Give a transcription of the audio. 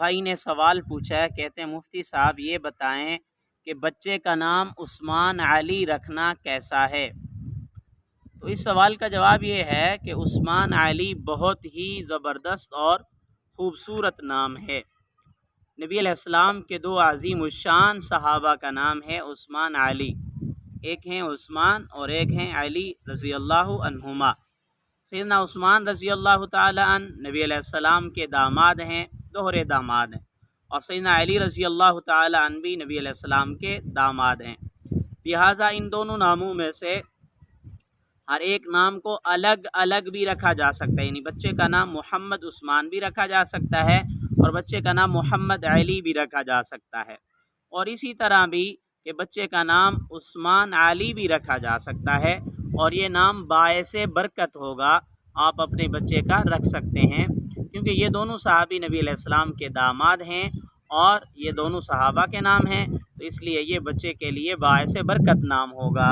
بھائی نے سوال پوچھا ہے، کہتے ہیں مفتی صاحب یہ بتائیں کہ بچے کا نام عثمان علی رکھنا کیسا ہے؟ تو اس سوال کا جواب یہ ہے کہ عثمان علی بہت ہی زبردست اور خوبصورت نام ہے۔ نبی علیہ السلام کے دو عظیم الشان صحابہ کا نام ہے عثمان علی، ایک ہیں عثمان اور ایک ہیں علی رضی اللہ عنہما۔ سیدنا عثمان رضی اللہ تعالی عنہ نبی علیہ السلام کے داماد ہیں، دوہرے داماد ہیں، اور سیدنا علی رضی اللہ تعالی عنہ بھی نبی علیہ السلام کے داماد ہیں۔ لہٰذا ان دونوں ناموں میں سے ہر ایک نام کو الگ الگ بھی رکھا جا سکتا ہے، یعنی بچے کا نام محمد عثمان بھی رکھا جا سکتا ہے اور بچے کا نام محمد علی بھی رکھا جا سکتا ہے، اور اسی طرح بھی کہ بچے کا نام عثمان علی بھی رکھا جا سکتا ہے، اور یہ نام باعث برکت ہوگا، آپ اپنے بچے کا رکھ سکتے ہیں، کیونکہ یہ دونوں صحابی نبی علیہ السلام کے داماد ہیں اور یہ دونوں صحابہ کے نام ہیں، تو اس لیے یہ بچے کے لیے باعث برکت نام ہوگا۔